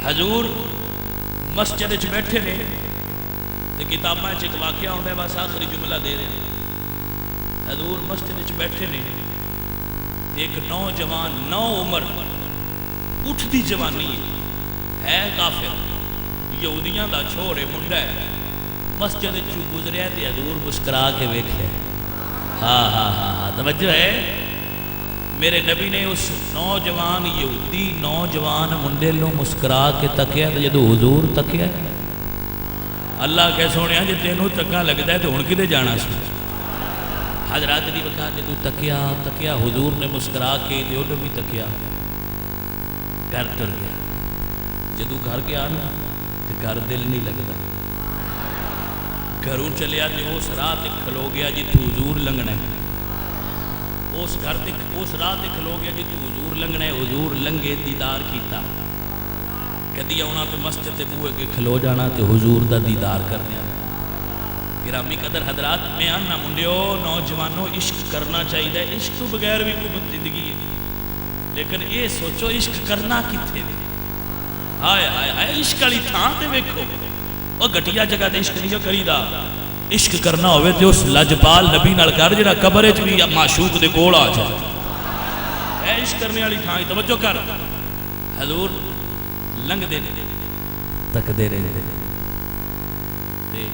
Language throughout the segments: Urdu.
حضور مسجد وچ بیٹھے نے تے کتاباں وچ ایک واقعہ ہوندا ہے، بس آخری جملہ دے رہے ہیں۔ حضور مسجد وچ بیٹھے نے تے ایک نوجوان نو عمر اٹھتی جوانی ہے کافر یہودیاں دا چھوڑ ہے منڈا ہے، مسجد وچ گزریا تے حضور مسکرا کے ویکھیا۔ ہاں ہاں ہاں ہاں توجہ ہے، میرے نبی نے اس نوجوان یہودی نوجوان منڈے لو مسکرا کے تکیا تے جدوں حضور تکیا اللہ کہ سونے جی تینوں چنگا لگتا ہے تو ہن کدے جانا سی؟ حضرات دی وکھا جدوں تکیا حضور نے مسکرا کے تے انہوں بھی تکیا، گھر ٹر گیا۔ جدوں گھر گیا نا تے گھر دل نہیں لگتا، گھروں چلیا تے اس راہ تے کھلو گیا جتھوں حضور لنگنا ہے، اس گھر تے اس راہ تے کھلو گیا جتھوں حضور لنگنا ہے۔ حضور لنگے دیدار کیتا، کدی آنا تے مسجد تے بوئے کے کھلو جانا تے حضور دا دیدار کرنے آنا۔ گرامی قدر حضرات، میں آنا منڈیو نوجوانوں عشق کرنا چاہیے، عشق تو بغیر بھی کوئی زندگی ہے، لیکن یہ سوچو عشق کرنا کتنے نے؟ ہائے ہائے ہائے، عشق والی تھان تے ویکھو، وہ گھٹیا جگہ تے عشق نہیں جو کریدا۔ عشق کرنا ہوئے تے اس لجپال نبی نال کر جڑا قبر وچ بھی معشوق دے کول آ جائے، اے عشق کرنے والی تھان توجہ کر۔ حضور لنگ دے تک دے رہے تے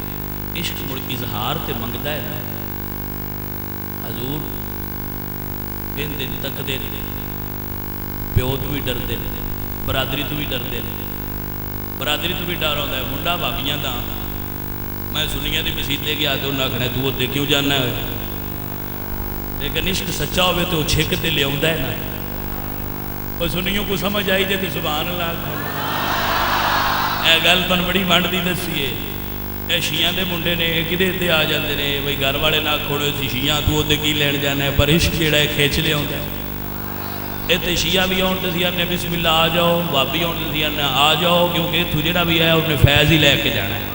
عشق مڑ اظہار تے منگدا ہے نا۔ حضور کہندے تک دے پیو تو بھی ڈر دے، برادری تو بھی ڈر دے، برادری تو بھی ڈر ہوتا ہے۔ منڈا بھابیاں دا میں سنیا دی مسیلے گیا تو انہاں کہنا تو تے کیوں جانا ہے، لیکن عشق سچا ہوئے تو چھک تے لے آوندا ہے نا۔ وہ سنیوں کو سمجھ آئی جے تے سبحان اللہ۔ اے گل تن بڑی منڈ دی دسی ہے، اے شیعہ دے منڈے نے کدے تے آ جاندے نے بھئی گھر والے نہ کھوڑے سی شیعہ تو تے کی لین جانا ہے، پر عشق جڑا ہے کھینچ لے آوندا ہے۔ اے تے شیعہ بھی آن تے نے بسم اللہ آ جاؤ، بابی آن تے نے آ جاؤ، کیونکہ تو جڑا بھی آیا انہیں فیض ہی لے کے جانا ہے۔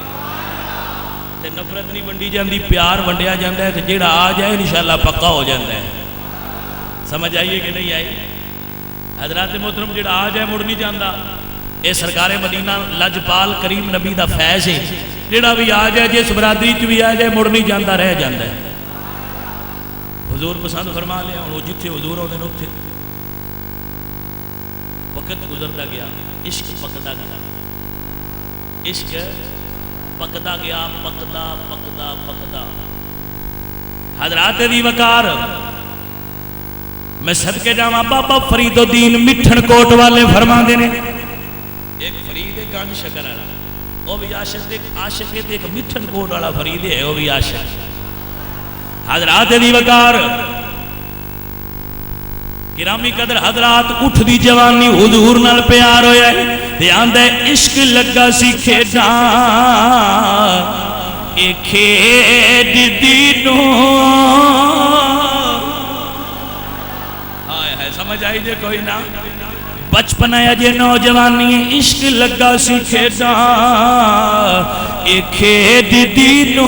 تے نفرت نہیں ونڈی جاندی، پیار ونڈیا جاندا ہے، تے جڑا آ جائے انشاءاللہ پکا ہو جاندا ہے۔ سمجھ آئیے کہ نہیں آئی؟ حضرات محترم جڑا آ جائے مڑ نہیں جاندا، اے سرکار مدینہ لجپال کریم نبی دا فیض ہے، جڑا بھی آ جائے جس برادری چ بھی آ جائے مڑ نہیں جاندا، رہ جاندا ہے۔ حضور پسند فرما لیا، ہن جتھے حضور ہوندے نے اوتھے وقت گزرتا گیا، عشق پکدا گیا، عشق پکدا گیا، پکدا پکدا پکدا۔ حضرات دی وقار میں صدقے جاواں، بابا فرید الدین مٹھن کوٹ والے فرما دے نے، ایک فرید گنج شکر والا، وہ بھی عاشق ہے، ایک مٹھن کوٹ والا فرید ہے، وہ بھی عاشق۔ حضرات دی وقار گرامی قدر حضرات، اٹھ دی جوانی حضور نال پیار ہویا ہے، تے آندا ہے عشق لگا سی کھیڈاں اے کھیڈ دی نو۔ ہائے ہائے سمجھ آئی جے کوئی نہ؟ بچپن ہے جے نوجوانی ہے، عشق لگا سی کھیڈاں اے کھیڈ دی نو۔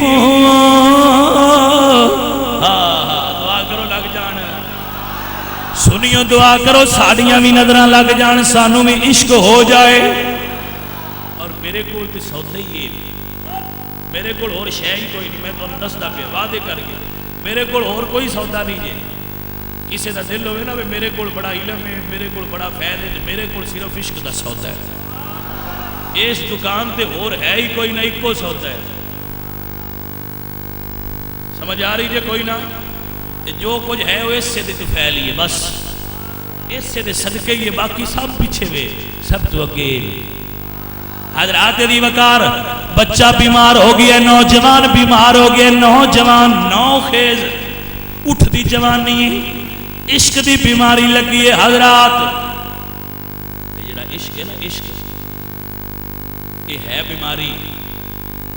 سنیو دعا کرو ساڑیاں بھی نظرہ لگ جان، سانوں میں عشق ہو جائے۔ اور میرے کول تے سودا ہی ہے، میرے کول اور شے ہی کوئی نہیں، میں تمہیں دسدا پیا وعدے کر کے، میرے کول اور کوئی سودا نہیں جے۔ کسی دا دل ہوئے نا میرے کول بڑا علم ہے، میرے کول بڑا فیض ہے، میرے کول صرف عشق دا سودا ہے۔ اس دکان تے اور ہے ہی کوئی نہ، ایک کو سودا ہے۔ سمجھ آ رہی جے کوئی نہ؟ جو کچھ ہے وہ اس سے تو پھیلی ہے، بس اس سے تو صدقے ہی ہے، باقی سب پیچھے ہوئے، سب تو اکیل۔ حضرات دی وقار بچہ بیمار ہو گیا، نوجوان بیمار ہو گیا، نوجوان نو خیز اٹھ دی جوانی عشق دی بیماری لگی ہے۔ حضرات یہ جڑا عشق ہے نا، عشق یہ ہے بیماری،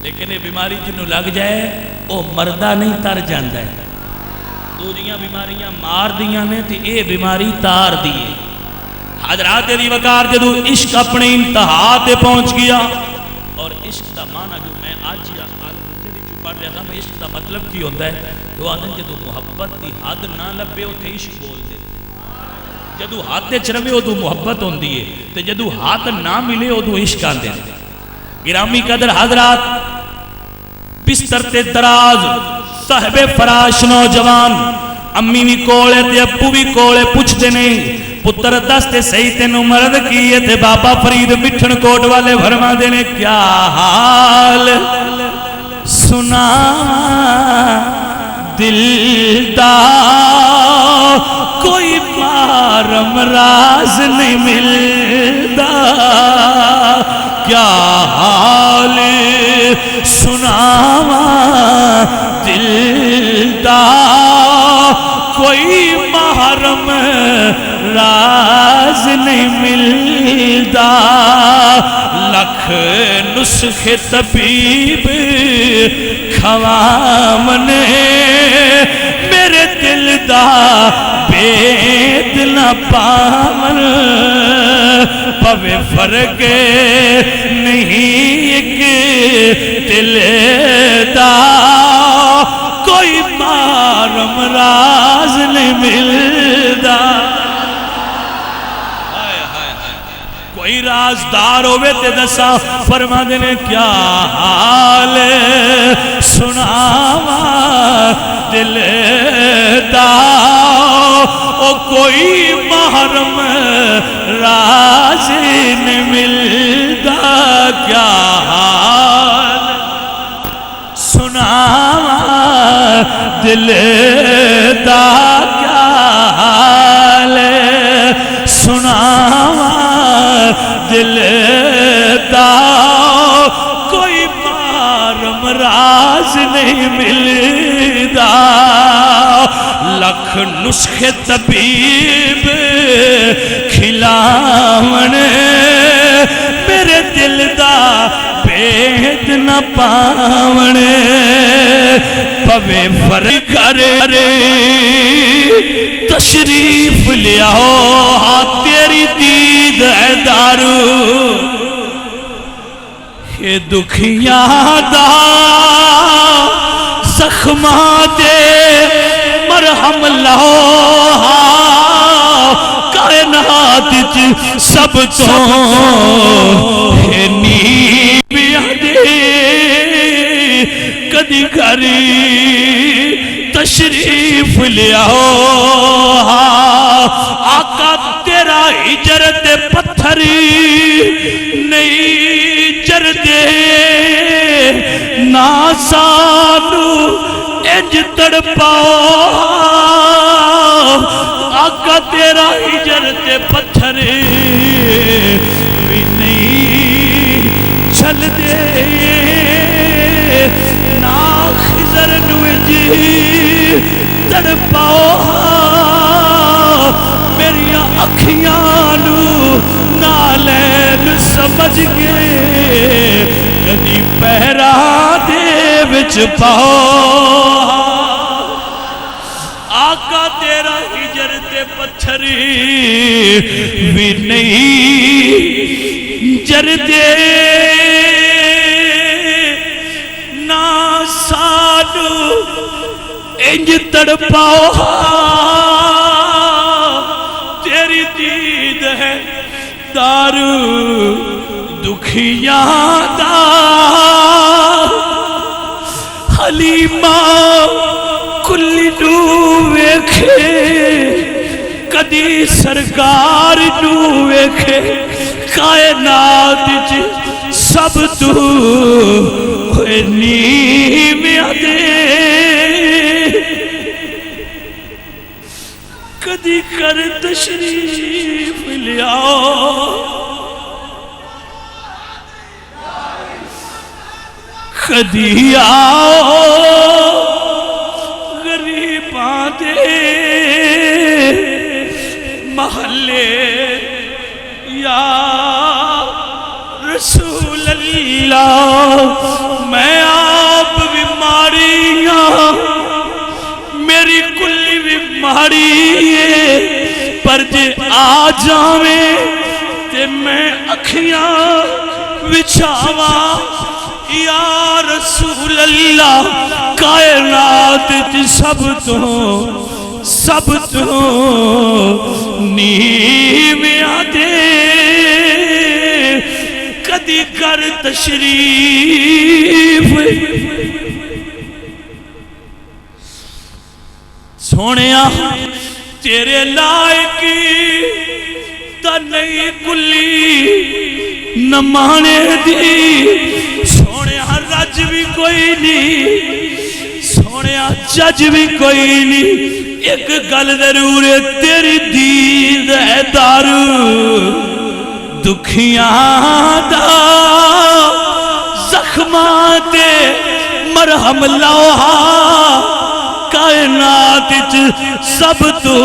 لیکن یہ بیماری جنہوں لگ جائے وہ مردہ نہیں تر جاندہ ہے۔ دوجیاں بیماریاں مار دیاں نے تے اے بیماری تار دیئے۔ حضرات دی وقار جدو عشق اپنے انتہا تے پہنچ گیا، اور عشق دا معنی جو میں آج پڑھ رہا تھا، میں عشق دا مطلب کی ہوتا ہے تو آنن جدو محبت دی حد نہ لبے ہوتے عشق بول دے، جدو ہاتھ چ رہے ادو محبت ہوندی ہے تے جدو ہاتھ نہ ملے ادو عشق آندے ہیں۔ گرامی قدر حضرات، بستر تے دراز صاحب فراش نوجوان، امی بھی کولے تے ابو بھی کولے، پوچھتے نہیں پتر دستے صحیح تینوں مرد کیے تے بابا فرید مٹھن کوٹ والے فرما دینے کیا حال سنا دل دا کوئی مارم راز نہیں ملدا، کیا حال سناواں دل دا کوئی محرم راز نہیں ملدا، لکھ نسخے طبیب کھوام نے میرے دل دا بید نہ پاون، پوے فرق نہیں ایک دل دا کوئی مارم راز نہیں ملدا، کوئی رازدار ہوئے تے دسا فرما دینے کیا حال سناواں دل دا او کوئی محرم راز نہیں ملدا، کیا حال سناواں دل دا کیا حال سناواں دل دا کوئی مارم راز نہیں ملدا، لکھ نسخے طبیب کھلاون میرے دل دا بید نہ پاون، پوے فرق کرے تشریف لیاؤ ہاں تیری دید ہے دارو، یہ دکھیاں دا زخماں دے مرہم لاؤ ہاں کائنات سب تو ہے نیویاں دے کدی کری تشریف لیاؤ ہاں آقا تیرا ہجرت پتھری نہیں جردے ناسانو انج تڑپاؤ، آقا تیرا ہجرت پتھری بھی نہیں چل دے نا خضر نوجی تڑپاؤ، میری اکھیاں نو نالین سمجھ گئے کدی پہرا دے وچ پاؤ، آقا تیرا ہجرت پتھری بھی نہیں جردے نا سانو انج تڑپاؤ، تیری دید ہے دارو دکھیاں دا، حلیمہ کلی نو ویکھے کدی سرکار نو ویکھے، کائنات سب تو ہوئے نیویاں دے کدی کر تشریف لیاؤ، کدی آؤ غریباں دے محلے یا رسول اللہ، میں آپ بیماریاں میری کلی بیماری ہے، پر جے آ جاویں تے میں اکھیاں وچھاواں یا رسول اللہ، کائنات سب تو سب تو نیویاں دے کدی کر تشریف سونیا تیرے لائقی تا نہیں کلی نمانے دی سونیا رج بھی کوئی نہیں سونیا جج بھی کوئی نہیں ایک گل ضرور ہے تیری دید ہے دارو دکھیاں دا زخمات مرہم لوہا کائنات سب تو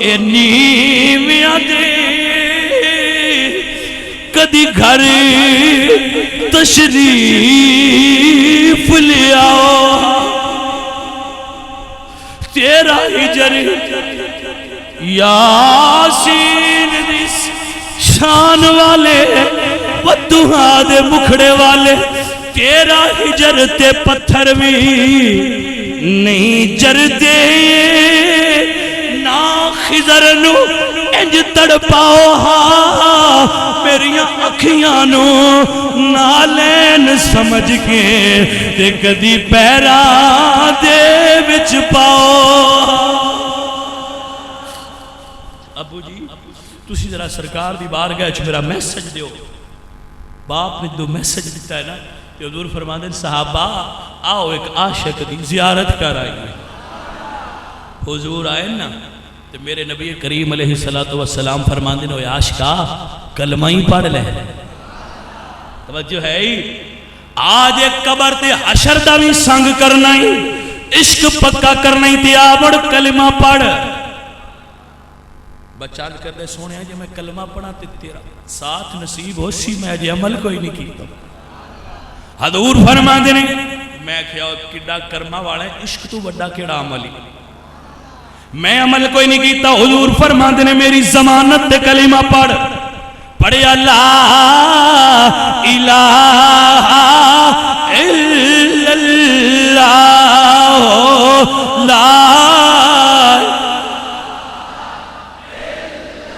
اے نیویاں دے کدی گھر تشریف لے آؤ تیرا ہجر یاسین دیس شان والے ودہا دے مکھڑے والے تیرا ہجر تے پتھر بھی نہیں جردے نا خضر نو انج تڑپاؤ میریاں اکھیاں نو نالین سمجھ کے تے کدی پیرا دے وچ پاؤ ابو جی تسی ذرا سرکار دی بارگاہ وچ میرا میسج دیو باپ نے جو میسج دیتا ہے نا کہ حضور فرماندے صحابہ آؤ ایک عاشق دی زیارت کر آئی حضور آئے نا تو میرے نبی کریم علیہ السلام فرماندے نو عاشقہ کلمہ ہی پڑھ لے توجہ ہے ہی آج ایک قبر تے حشر دا بھی سنگ کرنا ہی عشق پکا کرنا ہی تے آبڑ کلمہ پڑھ بچال کر دے سونے آجے میں کلمہ پڑھا تے تیرا ساتھ نصیب ہو سی میں آجے عمل کوئی نہیں کی حضور فرما دینے میں کیا کڈا کرما والا ہے عشق تو بڑا کیڑا عملی میں عمل کوئی نہیں کیتا حضور فرما دینے میری ضمانت دے کلمہ پڑھ پڑھے لا الہ الا اللہ لا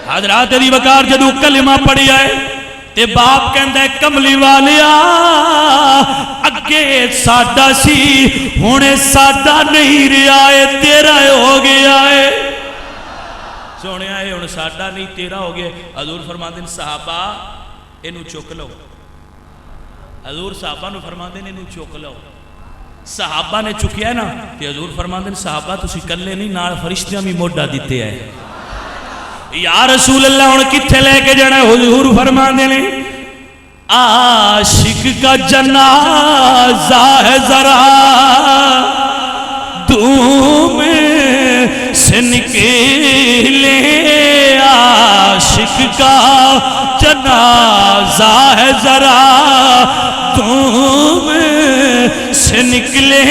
حضرات دی وقار جدو کلمہ پڑھی آئے تے باپ کہندہ ہے کملی والیا اگے ساڈا سی ہونے ساڈا نہیں رہا ہے تیرا ہو گیا ہے سونے آئے ہونے ساڈا نہیں تیرا ہو گیا حضور فرماندے صحابہ انہوں چک لو حضور صحابہ نے فرماندے انہوں چک لو صحابہ نے چکیا ہے نا کہ حضور فرماندے صحابہ تسی کلے نہیں نال فرشتیاں بھی موڈا دیتے ہیں یا رسول اللہ ان کتھے لے کے جانا حضور فرماندے نے عاشق کا جنازہ ہے ذرا دھوم سے نکلے عاشق کا جنازہ ہے ذرا دھوم سے نکلے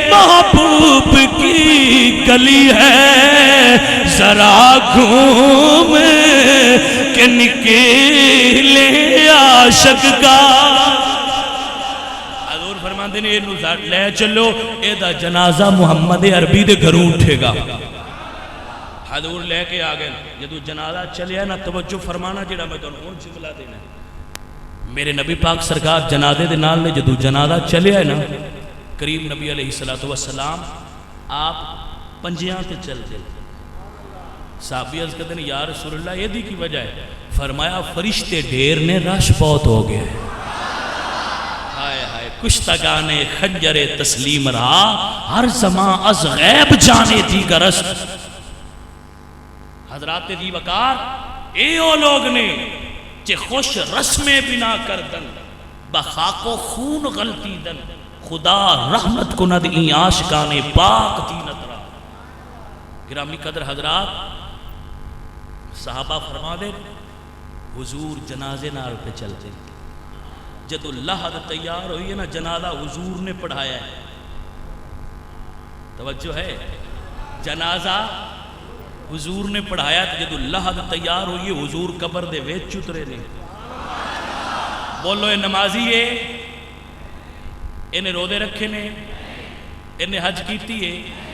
محبوب کی گلی ہے ذرا گھوم کے نکلے عاشق کا حضور فرماندے نے یہ نوزاد لے چلو اے دا جنازہ محمد عربی دے گھروں اٹھے گا حضور لے کے آگئے جدو جنازہ چلے ہے نا توجہ فرمانا جڑا میں دونوں جملہ دینا میرے نبی پاک سرکار جنازے دے نال نے جدو جنازہ چلے ہے نا کریم نبی علیہ السلام آپ پنجیاں تے چل دے صحابی عرض کہتے ہیں یا رسول اللہ یہ دی کی وجہ ہے فرمایا فرشتے ڈھیر نے رش بہت ہو گیا ہائے ہائے کشتگانے خنجر تسلیم رہا ہر زمان از غیب جانے دی گرس حضرات دی وقار اے او لوگ نے چے خوش رسمیں بنا کر دن بخاک و خون غلطی دن خدا رحمت کو ند این عاشقان پاک دینت را گرامی قدر حضرات صحابہ فرما دے حضور جنازے نال پہ چلتے جد اللہ تیار ہوئی ہے نا جنازہ حضور نے پڑھایا ہے توجہ ہے جنازہ حضور نے پڑھایا ہے جد اللہ تیار ہوئی ہے حضور قبر دے ویچ چترے نے بولو اے نمازی ہے انہیں رودے رکھے نے انہیں حج کیتی ہے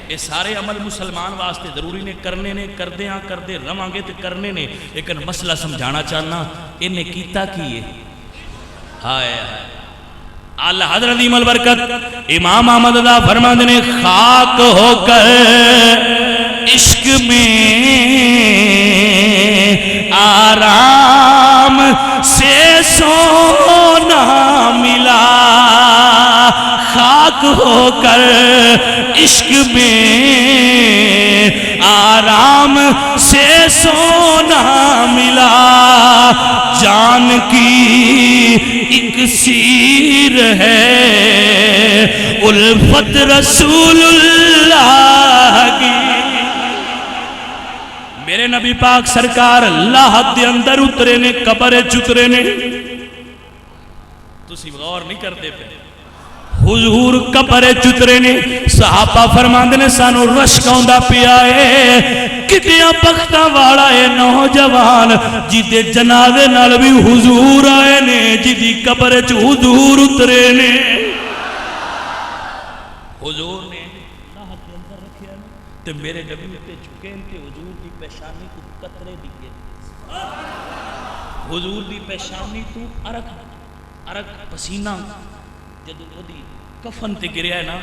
یہ سارے عمل مسلمان واسطے ضروری نے، کرنے نے، کردے ہاں کردے رواں گے تے کرنے نے، لیکن مسئلہ سمجھانا چاہنا انہیں کیتا کی ہے. ہائے ہائے اعلی حضرت عظیم البرکت امام احمد رضا فرماتے نے خاک ہو کر عشق میں آرام سے سونا ملا، خاک ہو کر عشق میں آرام سے سونا ملا، جان کی اکسیر ہے الفت رسول اللہ کی. میرے نبی پاک سرکار اللہ دے اندر اترے نے، قبر چترے نے. تسی غور نہیں کرتے پہ حضور قبر چترے نے. صحابہ فرماندے نے سانو رشک آندا پیا ہے، کتیاں بختاں والا ہے نوجوان جدے جنازے نال بھی حضور آئے نے، جدی قبر چ حضور اترے نے. حضور نے اللہ کے اندر رکھیا نے تے میرے نبی تے جھکے تے حضور دی پیشانی تو قطرے ڈگے، حضور دی پیشانی تو عرق پسینہ جدو دی کفن تے گریا ہے نا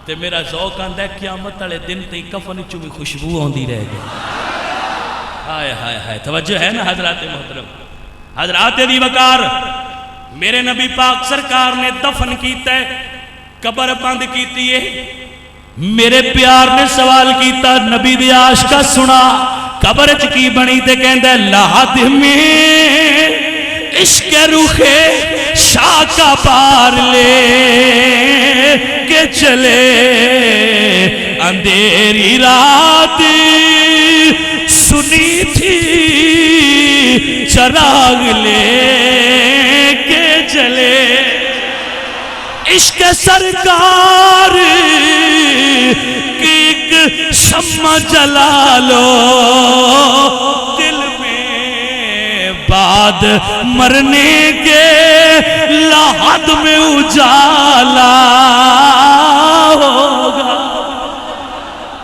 تے میرا ذوق آندا ہے قیامت والے دن تے کفن چوں بھی خوشبو آندی رہ گئی. ہائے ہائے ہائے توجہ ہے نا حضرات محترم، حضرات دی وقار. میرے نبی پاک سرکار نے دفن کیتا ہے، قبر بند کیتی ہے. میرے پیار نے سوال کیتا نبی دی عاشقہ سنا قبر چ کی بنی تے کہندا ہے لحد میں عشق روخے شاہ کا پار لے کے چلے، اندھیری رات سنی تھی چراغ لے کے چلے. عشق سرکار کی ایک شمع جلا لو دل میں، بعد مرنے کے لحد میں اجالا